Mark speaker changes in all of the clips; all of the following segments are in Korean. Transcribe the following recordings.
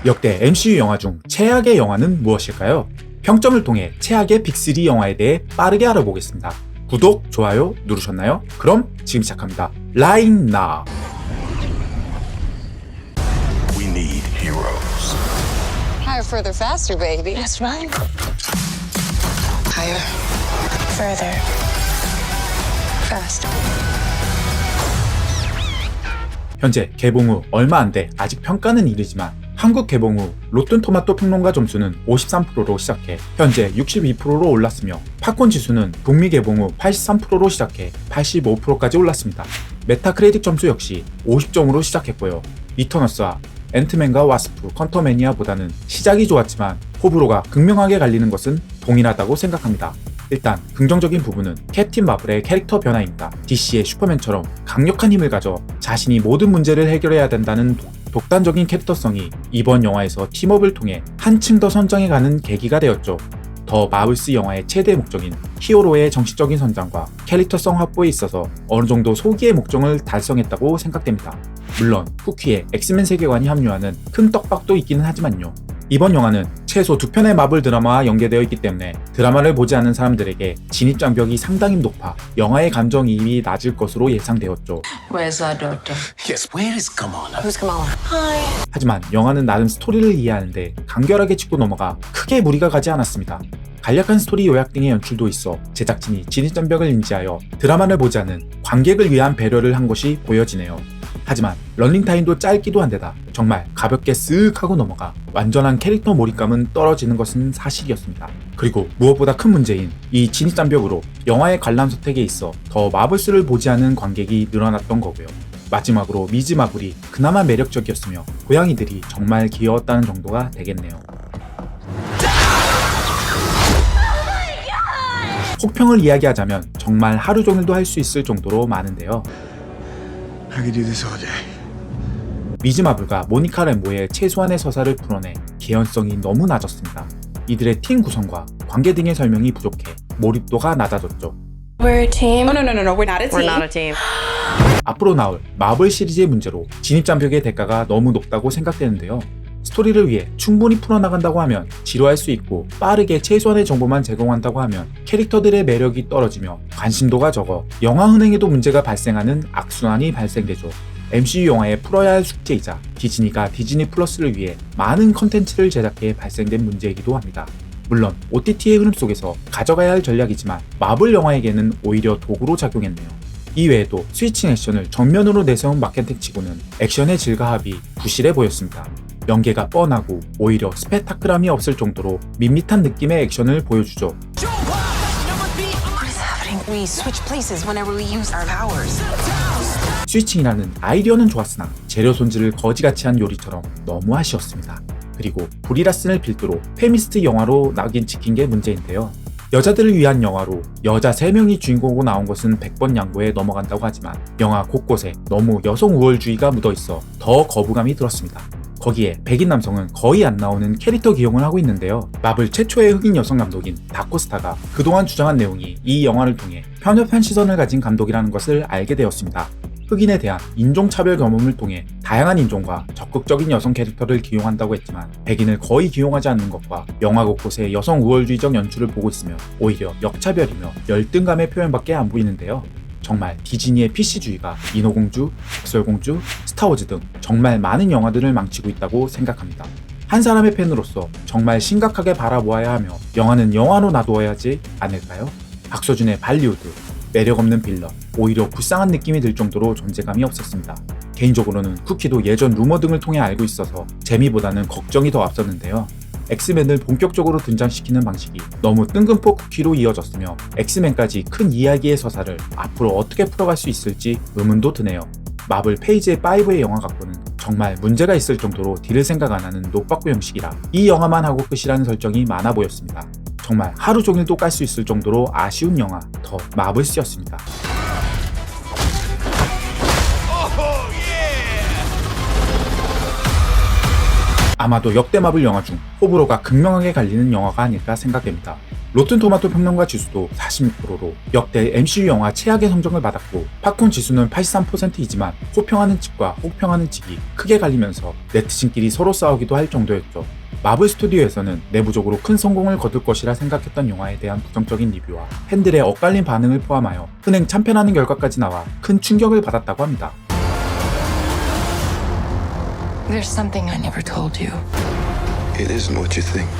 Speaker 1: 역대 MCU 영화 중 최악의 영화는 무엇일까요? 평점을 통해 최악의 빅3 영화에 대해 빠르게 알아보겠습니다. 구독, 좋아요 누르셨나요? 그럼 지금 시작합니다. Right now.
Speaker 2: We need heroes.
Speaker 3: Higher, further, faster, baby.
Speaker 4: That's right.
Speaker 3: Higher,
Speaker 4: Further.
Speaker 3: faster.
Speaker 1: 현재 개봉 후 얼마 안 돼 아직 평가는 이르지만 한국 개봉 후 로튼토마토 평론가 점수는 53%로 시작해 현재 62%로 올랐으며 팝콘 지수는 북미 개봉 후 83%로 시작해 85%까지 올랐습니다. 메타크리틱 점수 역시 50점으로 시작했고요. 이터너스와 앤트맨과 와스프, 퀀텀매니아보다는 시작이 좋았지만 호불호가 극명하게 갈리는 것은 동일하다고 생각합니다. 일단 긍정적인 부분은 캡틴 마블의 캐릭터 변화입니다. DC의 슈퍼맨처럼 강력한 힘을 가져 자신이 모든 문제를 해결해야 된다는 독단적인 캐릭터성이 이번 영화에서 팀업을 통해 한층 더 성장해가는 계기가 되었죠. 더 마블스 영화의 최대 목적인 히어로의 정신적인 성장과 캐릭터성 확보에 있어서 어느 정도 소기의 목적을 달성했다고 생각됩니다. 물론 쿠키의 엑스맨 세계관이 합류하는 큰 떡밥도 있기는 하지만요. 이번 영화는 최소 2편의 마블 드라마와 연계되어 있기 때문에 드라마를 보지 않은 사람들에게 진입장벽이 상당히 높아 영화의 감정이입이 낮을 것으로 예상되었죠.
Speaker 4: Where's our daughter?
Speaker 2: Yes, where is Kamala?
Speaker 3: Who's Kamala?
Speaker 4: Hi.
Speaker 1: 하지만 영화는 나름 스토리를 이해하는데 간결하게 짚고 넘어가 크게 무리가 가지 않았습니다. 간략한 스토리 요약 등의 연출도 있어 제작진이 진입장벽을 인지하여 드라마를 보지 않은 관객을 위한 배려를 한 것이 보여지네요. 하지만 런닝타임도 짧기도 한데다 정말 가볍게 쓱 하고 넘어가 완전한 캐릭터 몰입감은 떨어지는 것은 사실이었습니다. 그리고 무엇보다 큰 문제인 이 진입장벽으로 영화의 관람 선택에 있어 더 마블스를 보지 않은 관객이 늘어났던 거고요. 마지막으로 미즈 마블이 그나마 매력적이었으며 고양이들이 정말 귀여웠다는 정도가 되겠네요. 혹평을 이야기하자면 정말 하루 종일도 할 수 있을 정도로 많은데요.
Speaker 2: I could do this all day.
Speaker 1: 미즈 마블과 모니카 램보의 최소한의 서사를 풀어내 개연성이 너무 낮았습니다. 이들의 팀 구성과 관계 등의 설명이 부족해 몰입도가 낮아졌죠.
Speaker 4: We're a team.
Speaker 5: No, we're not a team.
Speaker 4: We're not a team.
Speaker 1: 앞으로 나올 마블 시리즈의 문제로 진입장벽의 대가가 너무 높다고 생각되는데요. 스토리를 위해 충분히 풀어나간다고 하면 지루할 수 있고 빠르게 최소한의 정보만 제공한다고 하면 캐릭터들의 매력이 떨어지며 관심도가 적어 영화 흥행에도 문제가 발생하는 악순환이 발생되죠. MCU 영화에 풀어야 할 숙제이자 디즈니가 디즈니 플러스를 위해 많은 컨텐츠를 제작해 발생된 문제이기도 합니다. 물론 OTT의 흐름 속에서 가져가야 할 전략이지만 마블 영화에게는 오히려 도구로 작용했네요. 이외에도 스위칭 액션을 정면으로 내세운 마케팅치고는 액션의 질과 합이 부실해 보였습니다. 연계가 뻔하고 오히려 스펙타클함이 없을 정도로 밋밋한 느낌의 액션을 보여주죠.
Speaker 3: What is happening? We switch places whenever we use our powers.
Speaker 1: 스위칭이라는 아이디어는 좋았으나 재료 손질을 거지같이 한 요리처럼 너무 아쉬웠습니다. 그리고 브리라슨을 필두로 페미니스트 영화로 낙인 찍힌 게 문제인데요. 여자들을 위한 영화로 여자 3명이 주인공으로 나온 것은 100번 양보에 넘어간다고 하지만 영화 곳곳에 너무 여성 우월주의가 묻어있어 더 거부감이 들었습니다. 거기에 백인 남성은 거의 안 나오는 캐릭터 기용을 하고 있는데요. 마블 최초의 흑인 여성 감독인 다코스타가 그동안 주장한 내용이 이 영화를 통해 편협한 시선을 가진 감독이라는 것을 알게 되었습니다. 흑인에 대한 인종차별 경험을 통해 다양한 인종과 적극적인 여성 캐릭터를 기용한다고 했지만 백인을 거의 기용하지 않는 것과 영화 곳곳에 여성 우월주의적 연출을 보고 있으며 오히려 역차별이며 열등감의 표현밖에 안 보이는데요. 정말 디즈니의 PC주의가 인어공주, 백설공주, 스타워즈 등 정말 많은 영화들을 망치고 있다고 생각합니다. 한 사람의 팬으로서 정말 심각하게 바라보아야 하며 영화는 영화로 놔두어야 하지 않을까요? 박서준의 발리우드, 매력없는 빌런, 오히려 불쌍한 느낌이 들 정도로 존재감이 없었습니다. 개인적으로는 쿠키도 예전 루머 등을 통해 알고 있어서 재미보다는 걱정이 더 앞섰는데요. 엑스맨을 본격적으로 등장시키는 방식이 너무 뜬금포 쿠키로 이어졌으며 엑스맨까지 큰 이야기의 서사를 앞으로 어떻게 풀어갈 수 있을지 의문도 드네요. 마블 페이지 5의 영화 갖고는 정말 문제가 있을 정도로 딜을 생각 안 하는 녹박구 형식이라 이 영화만 하고 끝이라는 설정이 많아 보였습니다. 정말 하루 종일도 깔 수 있을 정도로 아쉬운 영화 더 마블스였습니다. 아마도 역대 마블 영화 중 호불호가 극명하게 갈리는 영화가 아닐까 생각됩니다. 로튼토마토 평론가 지수도 46%로 역대 MCU 영화 최악의 성적을 받았고, 팝콘 지수는 83%이지만 호평하는 측과 혹평하는 측이 크게 갈리면서 네티즌끼리 서로 싸우기도 할 정도였죠. 마블 스튜디오에서는 내부적으로 큰 성공을 거둘 것이라 생각했던 영화에 대한 부정적인 리뷰와 팬들의 엇갈린 반응을 포함하여 흔행 참패라는 결과까지 나와 큰 충격을 받았다고 합니다.
Speaker 4: There's something I never told you.
Speaker 2: It isn't what you think.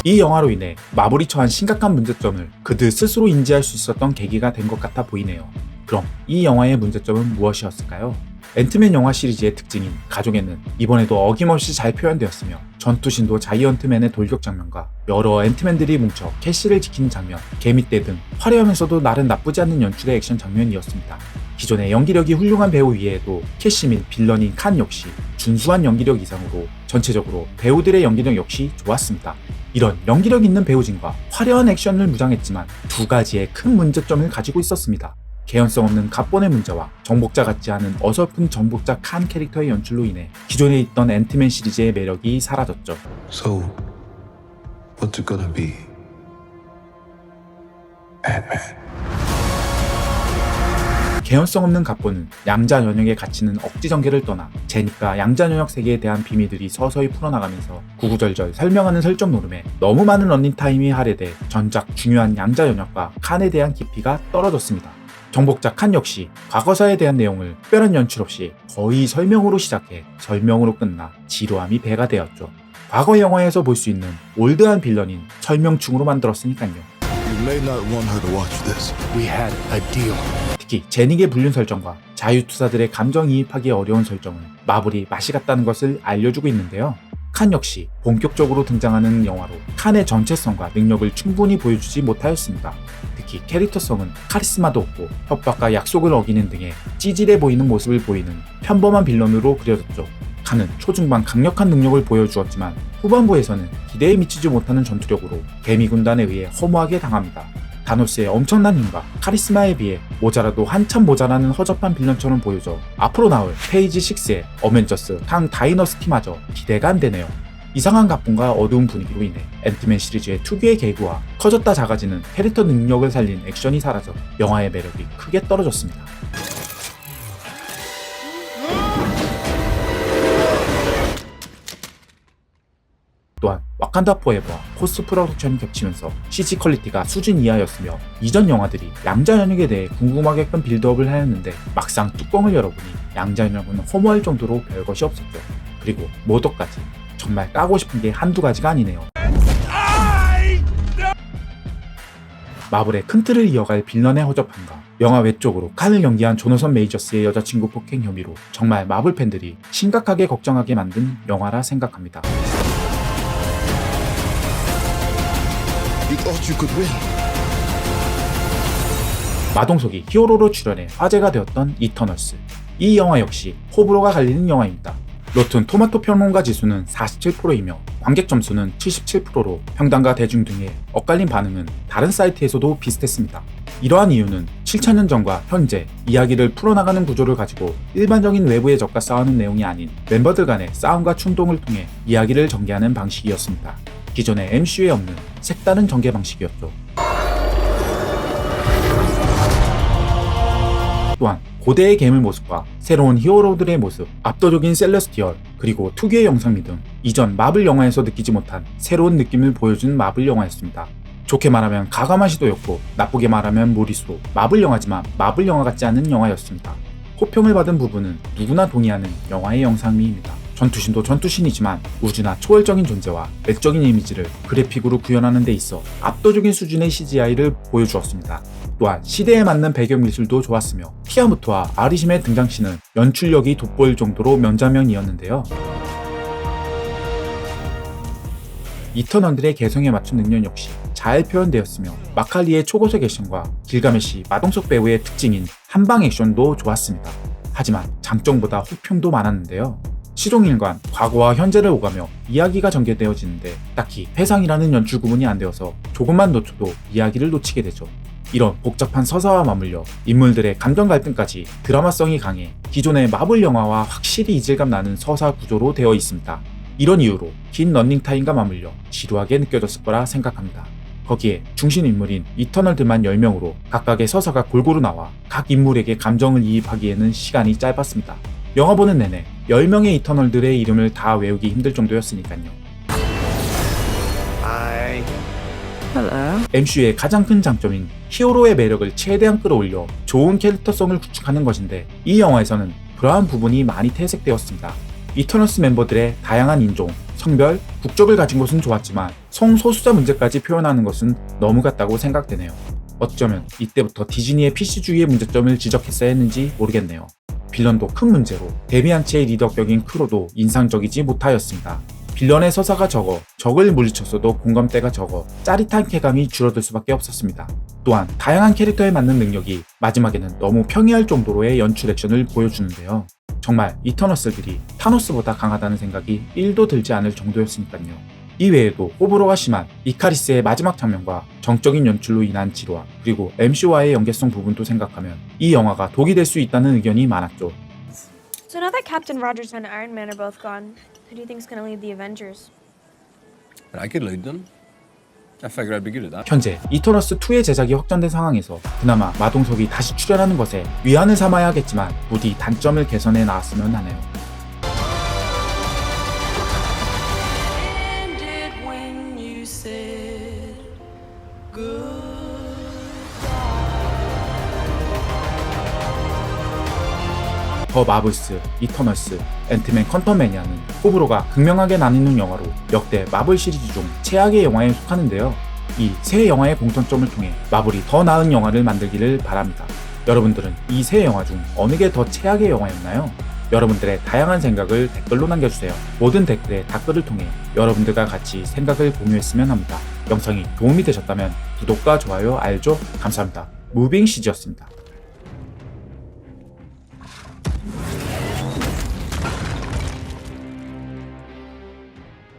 Speaker 1: 이 영화로 인해 마블이 처한 심각한 문제점을 그들 스스로 인지할 수 있었던 계기가 된 것 같아 보이네요. 그럼 이 영화의 문제점은 무엇이었을까요? 앤트맨 영화 시리즈의 특징인 가족애는 이번에도 어김없이 잘 표현되었으며, 전투신도 자이언트맨의 돌격 장면과 여러 앤트맨들이 뭉쳐 캐시를 지키는 장면, 개미떼 등 화려하면서도 나름 나쁘지 않는 연출의 액션 장면이었습니다. 기존의 연기력이 훌륭한 배우 이외에도 캐시 및 빌런인 칸 역시 준수한 연기력 이상으로 전체적으로 배우들의 연기력 역시 좋았습니다. 이런 연기력 있는 배우진과 화려한 액션을 무장했지만 두 가지의 큰 문제점을 가지고 있었습니다. 개연성 없는 각본의 문제와 정복자 같지 않은 어설픈 정복자 칸 캐릭터의 연출로 인해 기존에 있던 앤트맨 시리즈의 매력이 사라졌죠.
Speaker 2: So, what's it gonna be? Batman.
Speaker 1: 개연성 없는 각본은 양자 연역의 가치는 억지 전개를 떠나 제니까 양자 연역 세계에 대한 비밀들이 서서히 풀어나가면서 구구절절 설명하는 설정 노름에 너무 많은 런닝타임이 할애돼 전작 중요한 양자 연역과 칸에 대한 깊이가 떨어졌습니다. 정복자 칸 역시 과거사에 대한 내용을 특별한 연출 없이 거의 설명으로 시작해 설명으로 끝나 지루함이 배가 되었죠. 과거 영화에서 볼 수 있는 올드한 빌런인 설명충으로 만들었으니까요.
Speaker 5: You may not want her to watch this.
Speaker 2: We had a deal.
Speaker 1: 특히 제닉의 불륜 설정과 자유투사들의 감정이입하기 어려운 설정을 마블이 맛이 갔다는 것을 알려주고 있는데요. 칸 역시 본격적으로 등장하는 영화로 칸의 전체성과 능력을 충분히 보여주지 못하였습니다. 특히 캐릭터성은 카리스마도 없고 협박과 약속을 어기는 등의 찌질해 보이는 모습을 보이는 평범한 빌런으로 그려졌죠. 칸은 초중반 강력한 능력을 보여주었지만 후반부에서는 기대에 미치지 못하는 전투력으로 개미 군단에 의해 허무하게 당합니다. 다노스의 엄청난 힘과 카리스마에 비해 모자라도 한참 모자라는 허접한 빌런처럼 보여져 앞으로 나올 페이지 6의 어벤져스 강 다이너스티마저 기대가 안 되네요. 이상한 각본과 어두운 분위기로 인해 앤트맨 시리즈의 특유의 개그와 커졌다 작아지는 캐릭터 능력을 살린 액션이 사라져 영화의 매력이 크게 떨어졌습니다. 또한 와칸다 포에버와 포스트 프로덕션이 겹치면서 CG 퀄리티가 수준 이하였으며, 이전 영화들이 양자 연역에 대해 궁금하게끔 빌드업을 하였는데 막상 뚜껑을 열어보니 양자 연역은 허무할 정도로 별것이 없었죠. 그리고 모더까지 정말 까고 싶은 게 한두 가지가 아니네요. 마블의 큰 틀을 이어갈 빌런의 허접함과 영화 외적으로 칸을 연기한 조너선 메이저스의 여자친구 폭행 혐의로 정말 마블 팬들이 심각하게 걱정하게 만든 영화라 생각합니다.
Speaker 5: You thought you could win.
Speaker 1: 마동석이 히어로로 출연해 화제가 되었던 이터널스. 이 영화 역시 호불호가 갈리는 영화입니다. 로튼 토마토 평론가 지수는 47%이며 관객 점수는 77%로 평단과 대중 등의 엇갈린 반응은 다른 사이트에서도 비슷했습니다. 이러한 이유는 7,000년 전과 현재 이야기를 풀어나가는 구조를 가지고 일반적인 외부의 적과 싸우는 내용이 아닌 멤버들 간의 싸움과 충동을 통해 이야기를 전개하는 방식이었습니다. 기존의 MCU에 없는 색다른 전개 방식이었죠. 또한 고대의 괴물 모습과 새로운 히어로들의 모습, 압도적인 셀레스티얼, 그리고 특유의 영상미 등 이전 마블 영화에서 느끼지 못한 새로운 느낌을 보여준 마블 영화였습니다. 좋게 말하면 가가마시도였고 나쁘게 말하면 무리수, 마블 영화지만 마블 영화 같지 않은 영화였습니다. 호평을 받은 부분은 누구나 동의하는 영화의 영상미입니다. 전투신도 전투신이지만 우주나 초월적인 존재와 외적인 이미지를 그래픽으로 구현하는 데 있어 압도적인 수준의 CGI를 보여주었습니다. 또한 시대에 맞는 배경 미술도 좋았으며 티아무트와 아리심의 등장씬은 연출력이 돋보일 정도로 명장면이었는데요. 이터널들의 개성에 맞춘 능력 역시 잘 표현되었으며 마칼리의 초고속 액션과 길가메시 마동석 배우의 특징인 한방 액션도 좋았습니다. 하지만 장점보다 호평도 많았는데요. 시종일관 과거와 현재를 오가며 이야기가 전개되어지는데 딱히 회상이라는 연출 구분이 안 되어서 조금만 놓쳐도 이야기를 놓치게 되죠. 이런 복잡한 서사와 맞물려 인물들의 감정 갈등까지 드라마성이 강해 기존의 마블 영화와 확실히 이질감 나는 서사 구조로 되어 있습니다. 이런 이유로 긴 런닝타임과 맞물려 지루하게 느껴졌을 거라 생각합니다. 거기에 중심 인물인 이터널들만 10명으로 각각의 서사가 골고루 나와 각 인물에게 감정을 이입하기에는 시간이 짧았습니다. 영화 보는 내내 10명의 이터널들의 이름을 다 외우기 힘들 정도였으니까요. MCU의 가장 큰 장점인 히어로의 매력을 최대한 끌어올려 좋은 캐릭터성을 구축하는 것인데 이 영화에서는 그러한 부분이 많이 퇴색되었습니다. 이터널스 멤버들의 다양한 인종, 성별, 국적을 가진 것은 좋았지만 성소수자 문제까지 표현하는 것은 너무 같다고 생각되네요. 어쩌면 이때부터 디즈니의 PC주의의 문제점을 지적했어야 했는지 모르겠네요. 빌런도 큰 문제로 데비안치의 리더격인 크로도 인상적이지 못하였습니다. 빌런의 서사가 적어 적을 물리쳤어도 공감대가 적어 짜릿한 쾌감이 줄어들 수밖에 없었습니다. 또한 다양한 캐릭터에 맞는 능력이 마지막에는 너무 평이할 정도로의 연출 액션을 보여주는데요. 정말 이터너스들이 타노스보다 강하다는 생각이 1도 들지 않을 정도였으니까요. 이외에도 호불호가 심한 이카리스의 마지막 장면과 정적인 연출로 인한 지루함, 그리고 MC와의 연계성 부분도 생각하면 이 영화가 독이 될 수 있다는 의견이 많았죠.
Speaker 6: So now that Captain Rogers and Iron Man are both gone, who do you think's gonna lead the Avengers?
Speaker 7: I could lead them. I figured I'd be good at that.
Speaker 1: 현재 이터너스2의 제작이 확정된 상황에서 그나마 마동석이 다시 출연하는 것에 위안을 삼아야 하겠지만 부디 단점을 개선해 나왔으면 하네요. 더 마블스, 이터널스, 앤트맨 퀀텀매니아는 호불호가 극명하게 나뉘는 영화로 역대 마블 시리즈 중 최악의 영화에 속하는데요. 이 세 영화의 공통점을 통해 마블이 더 나은 영화를 만들기를 바랍니다. 여러분들은 이 세 영화 중 어느 게 더 최악의 영화였나요? 여러분들의 다양한 생각을 댓글로 남겨주세요. 모든 댓글에 댓글을 통해 여러분들과 같이 생각을 공유했으면 합니다. 영상이 도움이 되셨다면 구독과 좋아요, 알죠? 감사합니다. 무빙 CG였습니다.